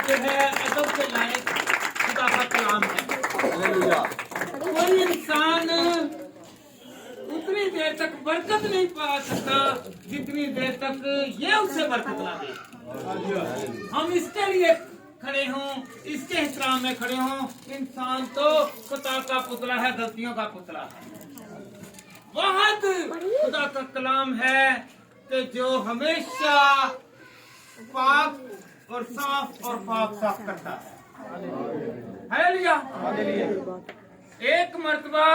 जो है अदब के लायक खुदा का कलाम है। कोई इंसान उतनी देर तक बरकत नहीं पा सकता जितनी देर तक ये उसे बरकत ना दे। हम इसके लिए खड़े हों, इसके एहतराम में खड़े हों। इंसान तो खुदा का पुतला है, गलतियों का पुतला है। बहुत खुदा का कलाम है कि जो हमेशा पाक और साफ और पाक साफ करता है। हालेलुया। एक मर्तबा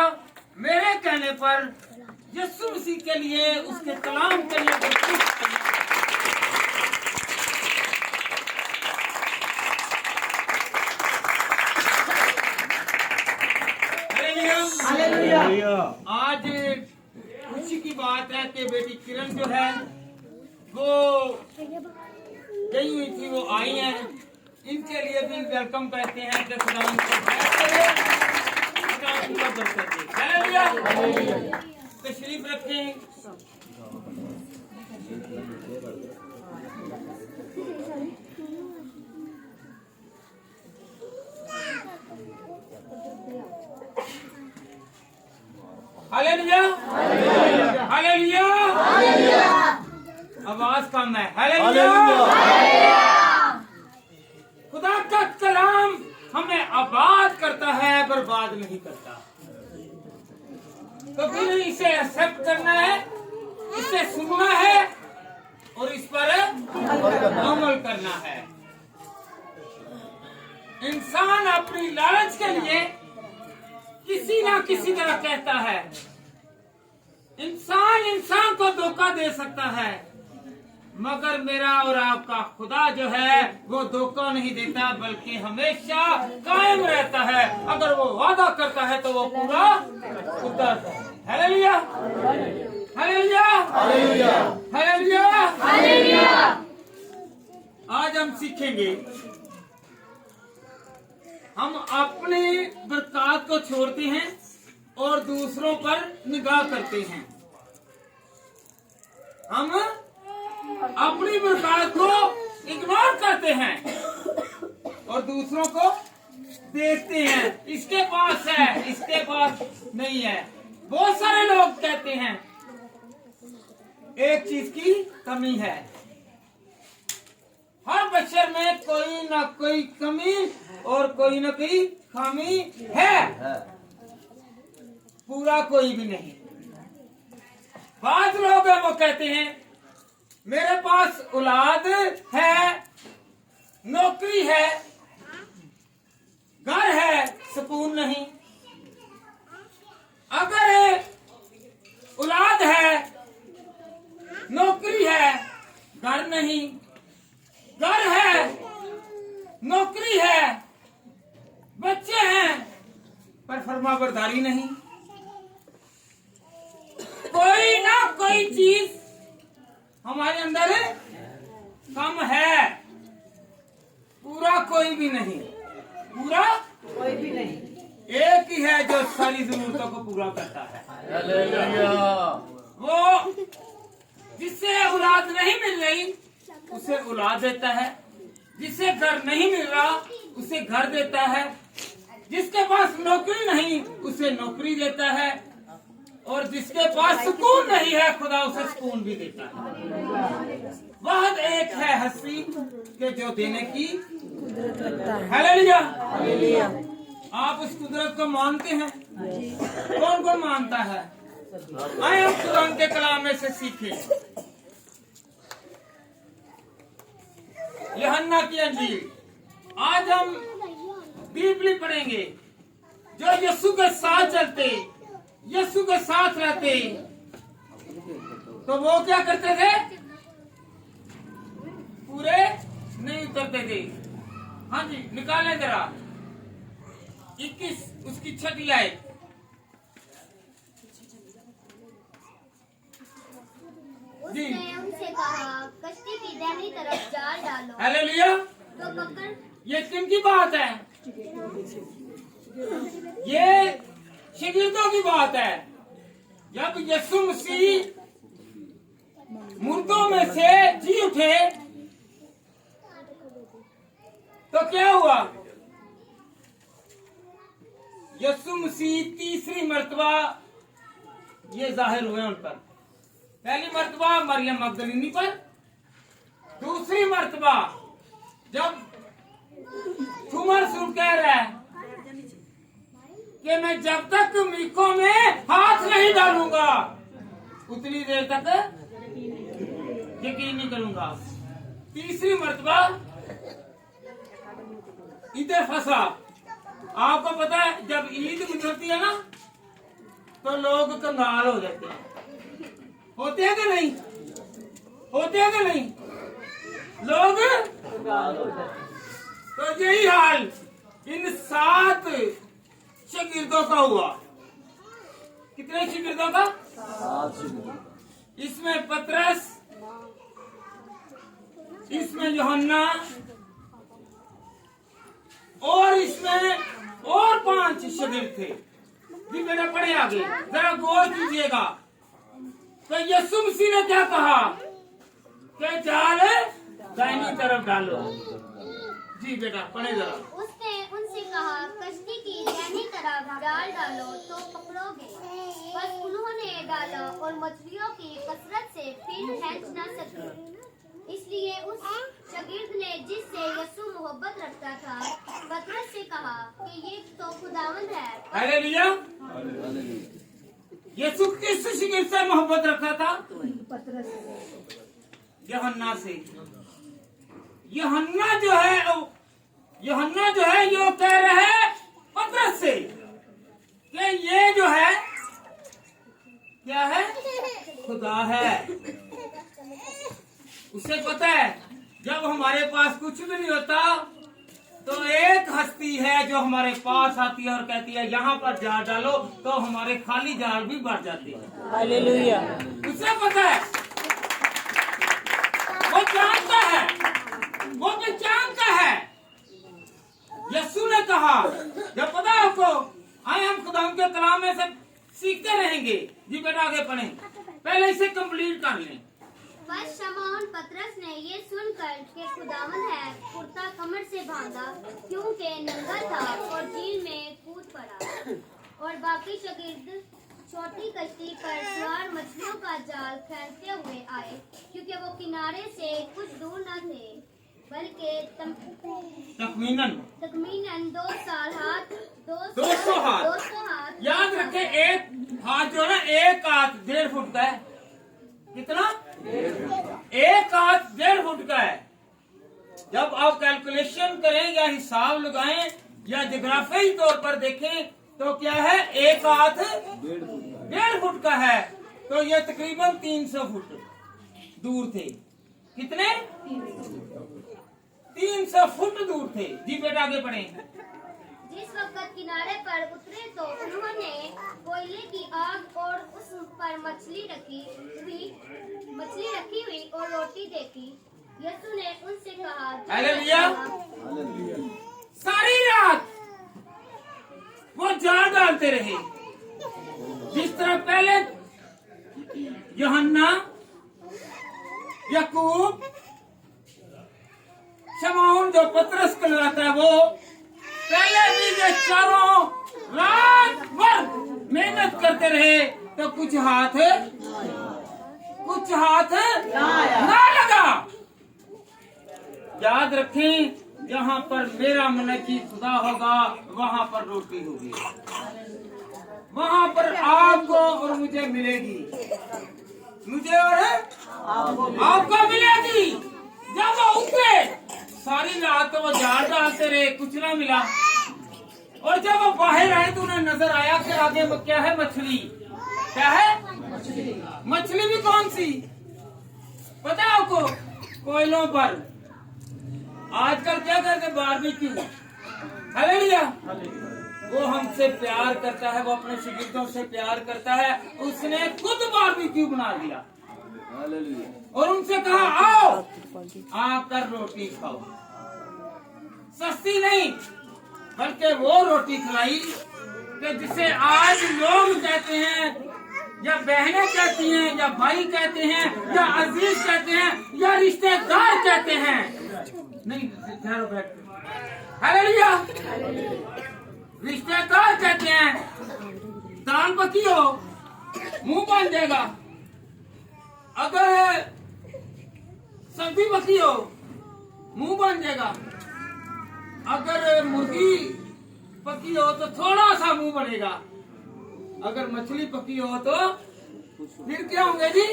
मेरे कहने पर यीशु मसीह के लिए, उसके कलाम के लिए आज खुशी की बात है कि बेटी किरण जो है वो गई हुई थी, वो आई हैं। इनके लिए भी वेलकम कहते हैं कि खुदा उनको बरकत दे। तशरीफ रखें। हालेलुया, हालेलुया, आवाज कम है। हालेलुया। खुदा का कलाम हमें आबाद करता है, बर्बाद नहीं करता। कभी नहीं इसे एक्सेप्ट करना है, इसे सुनना है और इस पर अमल करना है। इंसान अपनी लालच के लिए किसी ना किसी तरह कहता है। इंसान को धोखा दे सकता है, मगर मेरा और आपका खुदा जो है वो धोखा नहीं देता, बल्कि हमेशा कायम रहता है। अगर वो वादा करता है तो वो पूरा उतरता है। Hallelujah, hallelujah, hallelujah, hallelujah, hallelujah. आज हम सीखेंगे, हम अपनी बरकत को छोड़ते हैं और दूसरों पर निगाह करते हैं। हम अपनी बरकत को इग्नोर करते हैं और दूसरों को देखते हैं, इसके पास है, इसके पास नहीं है। बहुत सारे लोग कहते हैं एक चीज की कमी है। हर बशर में कोई ना कोई कमी और कोई ना कोई खामी है, पूरा कोई भी नहीं। बाद लोग हैं वो कहते हैं मेरे पास औलाद है, नौकरी है, घर है, सुकून नहीं। अगर औलाद है, नौकरी है, घर नहीं, घर है, नौकरी है, बच्चे हैं, पर फरमाबरदारी नहीं। कोई ना कोई चीज हमारे अंदर कम है, पूरा कोई भी नहीं, पूरा कोई भी नहीं। एक ही है जो सारी जरूरतों को पूरा करता है। वो जिससे औलाद नहीं मिल रही उसे औलाद देता है, जिसे घर नहीं मिल रहा उसे घर देता है, जिसके पास नौकरी नहीं उसे नौकरी देता है, और जिसके पास सुकून नहीं है खुदा उसे सुकून भी देता है। बहुत एक है हस्ती के जो देने की कुदरत रखता है। हालेलुया। आप उस कुदरत को मानते हैं? कौन कौन मानता है? आए हम कुरान के कलाम में से सीखें। यूहन्ना की अंजील, आज हम बीबली पढ़ेंगे। जो यीशु के साथ चलते, यीशु के साथ रहते, तो वो क्या करते थे? पूरे नहीं उतरते थे। हाँ जी, निकालें जरा 21 उसकी 6 आयत। उसने उनसे कहा, कश्ती की दाहिनी तरफ जाल डालो। हालेलुया। तो पकड़। ये किनकी बात है? ये शिगिर्दों की बात है। जब यीशु मसीह मुर्दों में से जी उठे तो क्या हुआ, यीशु मसीह तीसरी मर्तबा ये जाहिर हुए उन पर। पहली मर्तबा मरियम मगदलीनी पर, दूसरी मर्तबा जब थॉमस कह रहा है कि मैं जब तक मीको में हाथ नहीं डालूंगा उतनी देर तक यकीन नहीं करूंगा। तीसरी मर्तबा इधर फंसा। आपको पता है जब ईद गुजरती है ना तो लोग कंगाल हो जाते हैं, होते हैं कि नहीं, होते हैं कि नहीं, लोग कंगाल हो जाते हैं। तो यही हाल इन 7 शागिर्दों का हुआ। कितने शागिर्दों का? 7 शागिर्द। इसमें पतरस, इसमें यूहन्ना और इसमें और 5 शागिर्द थे। जी मेरा पढ़े आगे जरा गौर कीजिएगा। तो यीशु मसीह ने क्या कहा कि जाल दाहिनी तरफ डालो। जी बेटा पढ़े जरा। उसने उनसे कहा कश्ती की दाहिनी तरफ जाल डालो तो पकड़ोगे। बस उन्होंने डाला और मछलियों की कसरत से फिर खींच न सके। इसलिए उस शागिर्द ने जिससे यीशु मोहब्बत रखता था पतरस से कहा कि ये तो खुदावंद है। हालेलुया। यीशु किस शागिर्द से मोहब्बत रखता था? पतरस। यूहन्ना से। यूहन्ना जो है यो कह रहा है पतरस से कि ये जो है क्या है? खुदा है। उसे पता है जब हमारे पास कुछ भी नहीं होता तो एक हस्ती है जो हमारे पास आती है और कहती है यहाँ पर जाल डालो, तो हमारे खाली जाल भी बढ़ जाते हैं। हालेलुया। उसे पता है, वो जानता है, वो पहचानता है। यीशु ने कहा, जब पता है आपको, आए हम खुदा के कलाम में से सीखते रहेंगे। जी बेटा आगे पढ़ें, पहले इसे कंप्लीट कर लें। बस शमौन पतरस ने ये सुनकर कि खुदावंद है कुर्ता कमर से बांधा क्योंकि नंगा था और झील में कूद पड़ा। और बाकी शागिर्द छोटी कश्ती पर सवार मछलियों का जाल खींचते हुए आए क्योंकि वो किनारे से कुछ दूर न थे बल्कि तकमीनन 200 हाथ। याद रखें, एक हाथ जो है ना, एक हाथ 1.5 फुट का है। कितना? 1 हाथ 1.5 फुट का है। जब आप कैलकुलेशन करें या हिसाब लगाएं या जोग्राफियाई तौर पर देखें तो क्या है, 1 हाथ 1.5 फुट का है। तो ये तकरीबन 300 फुट दूर थे। कितने? 300 फुट दूर थे। जी बेटा आगे बढ़ें। जिस वक्त किनारे पर उतरे तो उन्होंने कोयले की आग और उस पर मछली रखी हुई और रोटी देखी। यीशु ने उनसे कहा, हालेलुया। सारी रात वो जाल डालते रहे। जिस तरह पहले यूहन्ना, याकूब, शमौन जो पतरस कहलाता है, वो पहले भी ये चारों रात भर मेहनत करते रहे तो कुछ हाथ ना लगा। याद रखें, जहाँ पर मेरा मनकी खुदा होगा वहाँ पर रोटी होगी, वहाँ पर आपको और मुझे मिलेगी, मुझे और आपको मिलेगी। जब वो उतरे सारी रात तो वो जाल डालते रहे, कुछ ना मिला। और जब वो बाहर आए तो उन्हें नजर आया कि आगे वो क्या है, मछली। क्या है? मछली भी कौन सी? पता है आपको? कोयलों पर आजकल क्या करते, बारबेक्यू। हालेलुया। वो हमसे प्यार करता है, वो अपने शागिर्दों से प्यार करता है। उसने खुद बारबेक्यू बना दिया और उनसे कहा, आओ आकर रोटी खाओ। सस्ती नहीं बल्कि वो रोटी खिलाई कि जिसे आज लोग कहते हैं या बहनें कहती हैं या भाई कहते हैं या अजीज कहते हैं या रिश्तेदार कहते हैं। नहीं ठहरो बैठ। हालेलुया। रिश्तेदार कहते हैं दान पकी हो मुंह बन जाएगा, अगर सब्जी पकी हो मुंह बन जाएगा, अगर मुर्गी पकी हो तो थोड़ा सा मुंह बनेगा, अगर मछली पकी हो तो फिर क्या होंगे जी?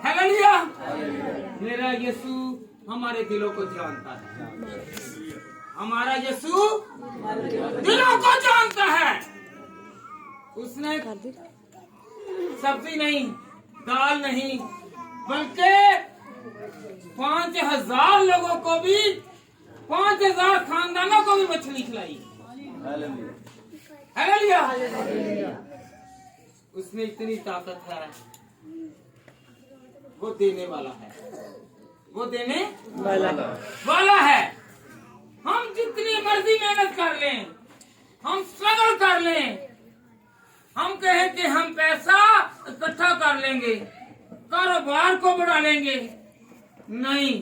हालेलुया। मेरा यीशु हमारे दिलों को जानता है, हमारा यीशु दिलों को जानता है। उसने सब्जी नहीं, दाल नहीं, बल्कि 5000 लोगों को भी, 5000 खानदानों को भी मछली खिलाई। हालेलुया। उसमें इतनी ताकत है, वो देने वाला है, वो देने वाला है। हम जितनी मर्जी मेहनत कर लें, हम स्ट्रगल कर लें, हम कहें कि हम पैसा इकट्ठा कर लेंगे, कारोबार को बढ़ा लेंगे, नहीं,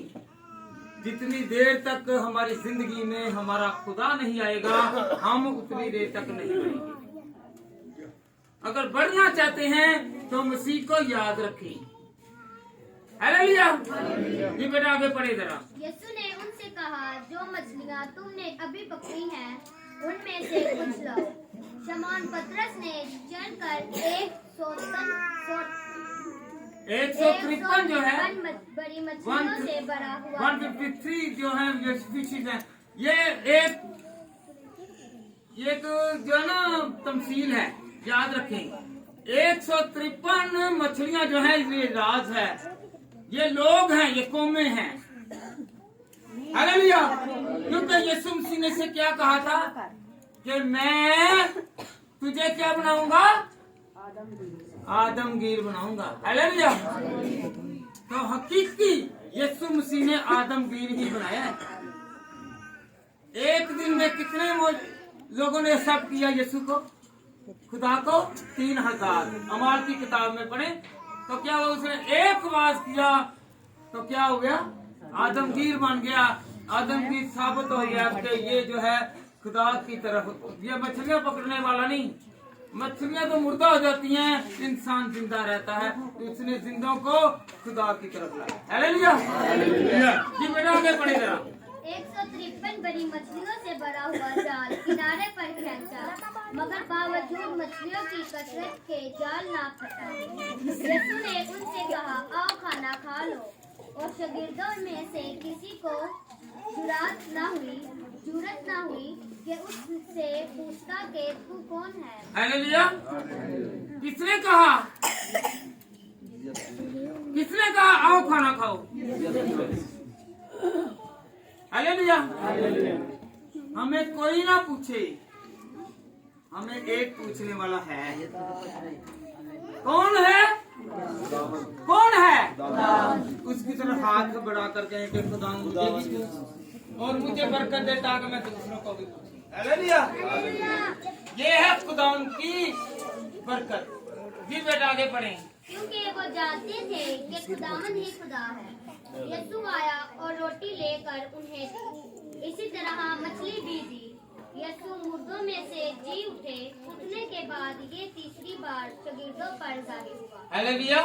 जितनी देर तक हमारी जिंदगी में हमारा खुदा नहीं आएगा, हम उतनी देर तक नहीं बढ़ेंगे। अगर बढ़ना चाहते हैं तो मसीह को याद रखें। हालेलुया। ये बेटा आगे पढ़े जरा। यीशु ने उनसे कहा, जो मछलियाँ तुमने अभी पकड़ी हैं उनमें से कुछ लाओ। शमौन पतरस ने चलकर 153 जो है बड़ी मछलियों से भरा हुआ 153 जो है ये स्पीशीज है, ये एक जो है ना तमसील है, याद रखें। 153 मछलियां जो है ये राज है, ये लोग हैं, ये कौमें हैं। हालेलुया। क्योंकि यीशु मसीह ने से क्या कहा था कि मैं तुझे क्या बनाऊंगा? आदमगीर बनाऊंगा। हालेलुया। तो हकीकी यीशु मसीह ने आदमगीर ही बनाया है। एक दिन में कितने लोगों ने सब किया यीशु को, खुदा को? 3000। अमाल की किताब में पढ़े तो क्या हुआ, उसने एक आवाज किया तो क्या हो गया? आदमगीर बन गया। आदमगीर साबित हो गया कि ये जो है खुदा की तरफ, ये मछलियां पकड़ने वाला नहीं। मछलियां तो मुर्दा हो जाती हैं, इंसान जिंदा रहता है, तो उसने जिंदों को खुदा की तरफ लाया। हालेलुया। जी बेटा आगे पढ़े जरा। 153 बड़ी मछलियों से भरा हुआ जाल किनारे पर खींचा, मगर बावजूद मछलियों की कसरत के जाल ना फटा। यीशु ने उनसे कहा, आओ खाना खा लो। और शागिर्दों में से किसी को जुरात ना हुई कि उससे पूछता कि तू कौन है। हालेलुया। किसने कहा? किसने कहा आओ खाना खाओ? हालेलुया। हमें कोई ना पूछे, हमें एक पूछने वाला है। कौन है? कौन है? उसकी तरफ हाथ बढ़ा कर कहें कि खुदा मुझे भी पूछ और मुझे बरकत दे ताकि मैं दूसरों को भी पूछूं। हालेलुया। ये है खुदा की बरकत। जी बेटा आगे पढ़ें। क्योंकि वो जानते थे कि खुदावंद ही खुदा है। यीशु आया और रोटी लेकर उन्हें दी, इसी तरह मछली भी दी। यीशु मुर्दों में से जी उठे, उठने के बाद ये तीसरी बार शागिर्दों पर जाहिर हुआ। हालेलुया।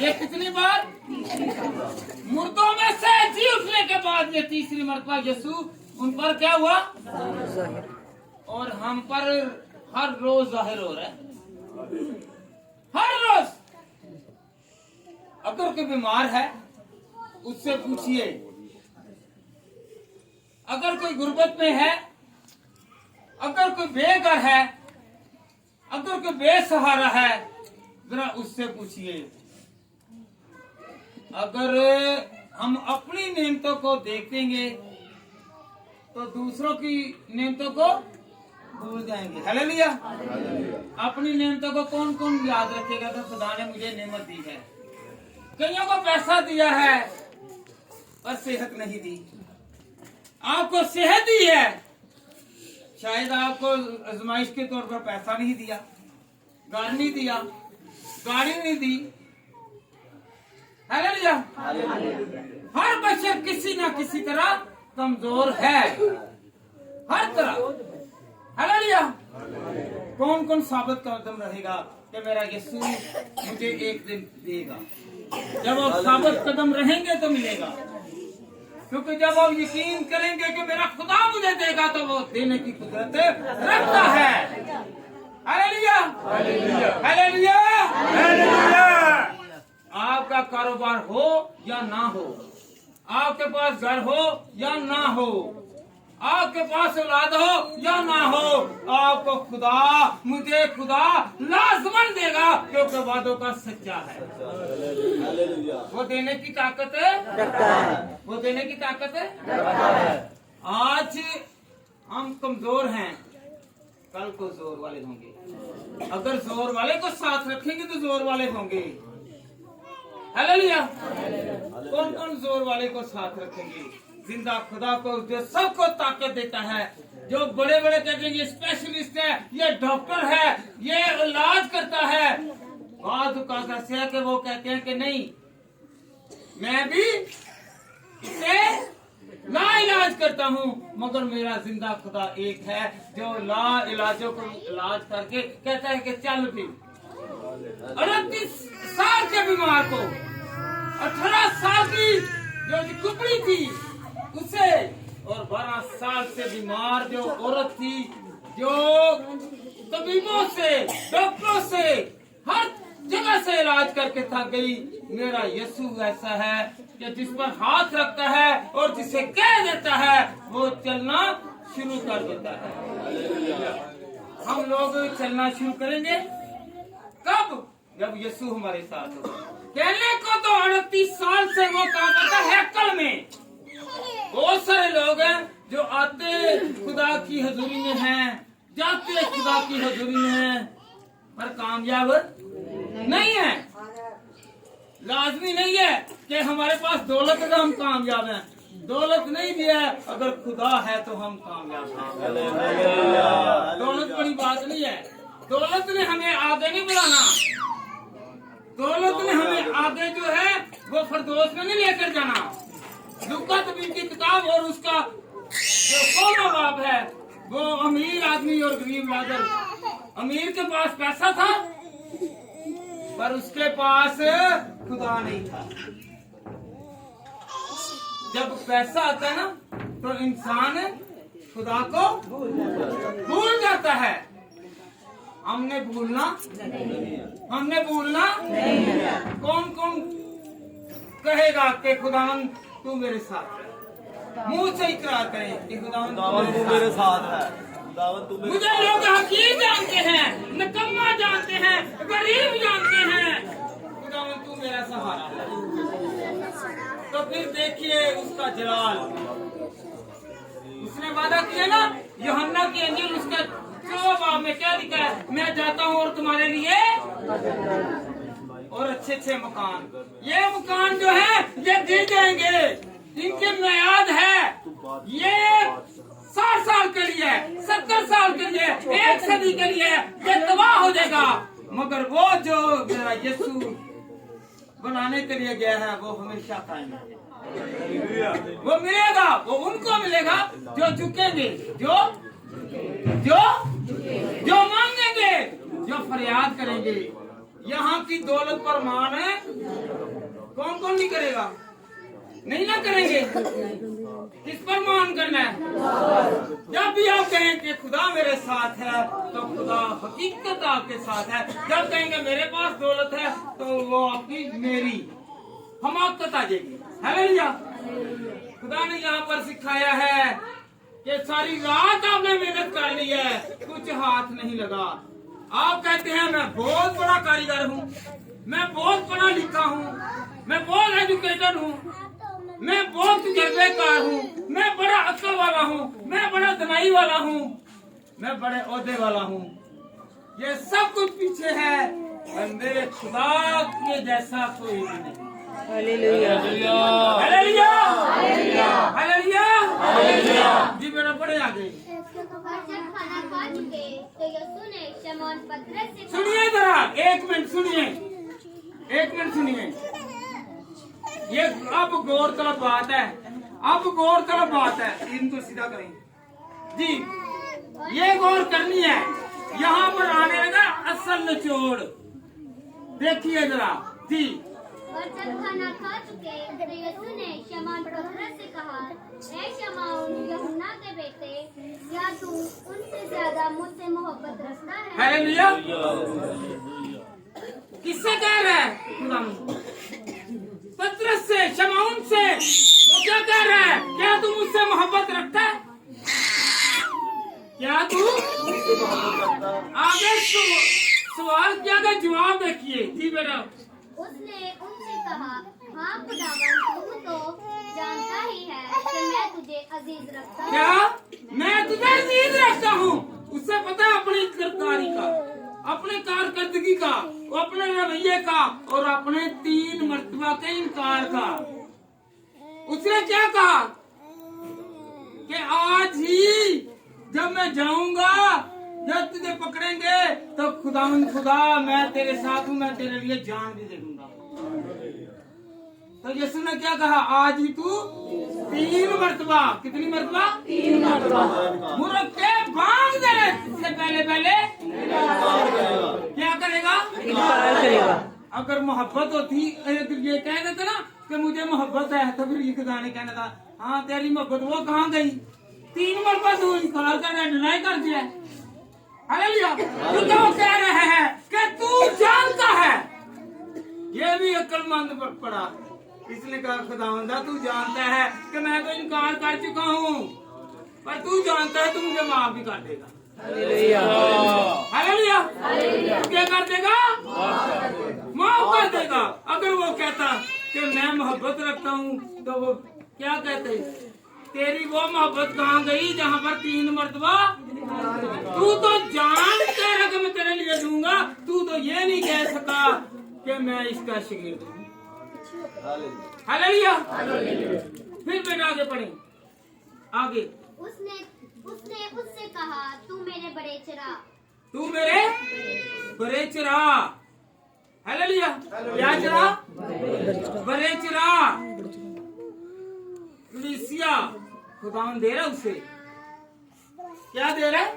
ये कितनी बार? मुर्दों में से जी उठने के बाद ये तीसरी मरतबा यीशु उन पर क्या हुआ? और हम पर हर रोज जाहिर हो रहा है, हर रोज। अगर कोई बीमार है उससे पूछिए, अगर कोई गुर्बत में है, अगर कोई बेघर है, अगर कोई बेसहारा है, जरा उससे पूछिए। अगर हम अपनी नेमतों को देखेंगे तो दूसरों की नेमतों को भूल जाएंगे। हालेलुया। अपनी नेमतों को कौन कौन याद रखेगा? तो खुदा ने मुझे नेमत दी है। कईयों को पैसा दिया है पर सेहत नहीं दी। आपको सेहत दी है, शायद आपको आजमाइश के तौर पर पैसा नहीं दिया, घर नहीं दिया, गाड़ी नहीं दी। हालेलुया। हालेलुया। हर बशर किसी ना किसी तरह कमजोर है, हर तरह। हालेलुया। कौन कौन साबित कदम रहेगा कि मेरा यीशु मुझे एक दिन देगा? जब आप साबित कदम रहेंगे तो मिलेगा, क्योंकि जब आप यकीन करेंगे कि मेरा खुदा मुझे देगा तो वो देने की कुदरत रखता है। Hallelujah, hallelujah, hallelujah. आपका कारोबार हो या ना हो, आपके पास घर हो या ना हो, आपके पास औलाद हो या ना हो, आपको खुदा, मुझे खुदा लाजमन देगा, क्योंकि वादों का सच्चा है। वो देने की ताकत रखता है, वो देने की ताकत रखता है। आज हम कमजोर हैं, कल को जोर वाले होंगे। अगर जोर वाले को साथ रखेंगे तो जोर वाले होंगे। हालेलुया। कौन कौन जोर वाले को साथ रखेंगे? जिंदा खुदा को, जो सबको ताकत देता है, जो बड़े बड़े कहते हैं ये स्पेशलिस्ट है, ये डॉक्टर है, ये इलाज करता है। बाद का कि वो कहते हैं कि नहीं, मैं भी इसे ला इलाज करता हूँ, मगर मेरा जिंदा खुदा एक है जो ला इलाजों को इलाज करके कहता है कि चल भी। 38 साल के बीमार को, 18 साल की जो कुबड़ी थी उसे, और 12 साल से बीमार जो औरत थी, जो तबीबों से, डॉक्टरों से, हर जगह से इलाज करके थक गई। मेरा यीशु ऐसा है कि जिस पर हाथ रखता है और जिसे कह देता है वो चलना शुरू कर देता है। हम लोग चलना शुरू करेंगे कब? जब यीशु हमारे साथ हो। कहने को तो 38 साल से वो काम करता है हैकल में। बहुत सारे लोग हैं जो आते खुदा की हजूरी में हैं, जाते खुदा की हजूरी में हैं, पर कामयाब नहीं है। लाजमी नहीं है कि हमारे पास दौलत है तो हम कामयाब हैं। दौलत नहीं भी है, अगर खुदा है तो हम कामयाब हैं। दौलत बड़ी बात नहीं है। दौलत ने हमें आगे नहीं बढ़ाना। दौलत ने हमें आगे जो है वो फरदौस में नहीं लेकर जाना। लुका तबीब की किताब और उसका जो 16वां बाब है, वो अमीर आदमी और गरीब लाजर। अमीर के पास पैसा था पर उसके पास खुदा नहीं था। जब पैसा आता है ना तो इंसान खुदा को भूल जाता है। हमने भूलना कौन कौन कहेगा कि खुदावन तू मेरे साथ है? मुंह से इकरार करें कि खुदावन तू मेरे साथ है। मुझे लोग हकीर जानते हैं, निकम्मा जानते हैं, गरीब जानते हैं, खुदावन तू मेरा सहारा है। तो फिर देखिए उसका जलाल। उसने वादा किया ना, यूहन्ना की अंजील उसके 4 बाब में क्या लिखा है? मैं जाता हूँ और तुम्हारे लिए और अच्छे अच्छे मकान। ये मकान जो है ये गिर जाएंगे, इनकी मियाद है, ये 60 साल के लिए, 70 साल के लिए, 1 सदी के लिए ये तबाह हो जाएगा। मगर वो जो मेरा यीशु बनाने के लिए गया है वो हमेशा कायम है। वो मिलेगा, वो उनको मिलेगा जो झुकेंगे, जो मांगेंगे, जो फरियाद करेंगे। यहाँ की दौलत पर मान है कौन कौन नहीं करेगा? नहीं ना करेंगे। किस पर मान करना है? जब भी आप कहें कि खुदा मेरे साथ है तो खुदा हकीकत आपके साथ है। जब कहेंगे मेरे पास दौलत है तो वो आपकी मेरी हमाकत आ जाएगी। हालेलुया। खुदा ने यहाँ पर सिखाया है कि सारी रात आपने मेहनत कर ली है, कुछ हाथ नहीं लगा। आप कहते हैं मैं बहुत बड़ा कारीगर हूँ, मैं बहुत पढ़ा लिखा हूँ, मैं बहुत एजुकेटेड हूँ, मैं बहुत तजुर्बेकार हूँ, मैं बड़ा अक्ल वाला हूँ, मैं बड़ा दनाई वाला हूँ, मैं बड़े ओहदे वाला हूँ। ये सब कुछ पीछे है, और मेरे खुदा के जैसा कोई भी नहीं। Hallelujah, hallelujah, hallelujah, hallelujah. जी बेटा बड़े आ गए। जब खाना खा चुके तो यीशु ने शमौन पतरस से सुनिए जरा, 1 मिनट सुनिए, 1 मिनट सुनिए। ये अब गौरतलब बात है, अब गौरतलब बात है, इनको सीधा करें जी, ये गौर करनी है। यहाँ पर आने लगा असल निचोड़, देखिए जरा जी। और जब खाना खा चुके तो यीशु ने शमौन पतरस से कहा, ऐ शमौन यूहन्ना के बेटे, क्या तू उनसे ज्यादा मुझसे मोहब्बत रखता है? हालेलुया। किससे कह रहा है? पतरस से, शमौन से। वो क्या कह रहा है? क्या तू मुझसे मोहब्बत रखता है? क्या तू आगे सवाल क्या का जवाब देखिए जी बेटा। उसने उनसे कहा, हाँ खुदावन, तू तो जानता ही है कि मैं तुझे अजीज रखता हूँ। क्या मैं तुझे अजीज रखता हूँ? उससे पता है अपनी किरदारी का, अपने कारकर्दगी का, अपने रवैये का और अपने 3 मर्तबा के इनकार का। उसने क्या कहा कि आज ही जब मैं जाऊंगा, जब तुझे पकड़ेंगे तो खुदा मैं तेरे साथ हूँ, मैं तेरे लिए जान भी दे दूंगा। तो यीशु ने क्या कहा? आज ही तू 3 मर्तबा, कितनी मर्तबा? 3 मर्तबा मुरक्के बांध दे से पहले क्या करेगा? अगर मोहब्बत होती, ये कह देता ना कि मुझे मोहब्बत है, तो फिर ये गाने कहना था, हाँ तेरी मोहब्बत वो कहाँ गई? 3 मरतबा तू इनकार कर, डिनाई कर दिया। हालेलुया। तो क्या वो कह रहे हैं कि तू जानता है? ये भी अक्लमंद पर पड़ा। इसने कहा खुदावंदा तू जानता है कि मैं तो इनकार कर चुका हूँ, पर तू जानता है तू मुझे माफ भी कर देगा। हालेलुया। क्या कर देगा? माफ कर देगा। अगर वो कहता कि मैं मोहब्बत रखता हूँ, तो वो क्या कहते? तेरी वो मोहब्बत कहाँ गई जहाँ पर 3 मर्तबा? तू तो जान के रख मैं तेरे लिए दूंगा, तू तो ये नहीं कह सका कि मैं इसका शागिर्द हूँ। हालेलुया। फिर बेटा आगे पढ़े, आगे। उसने उससे कहा, तू मेरे बड़े चरा। तू मेरे बड़े चरा। हालेलुया। क्या चरा? बड़े चरा। कलीसिया खुदावन दे रहा उसे, क्या दे रहा है?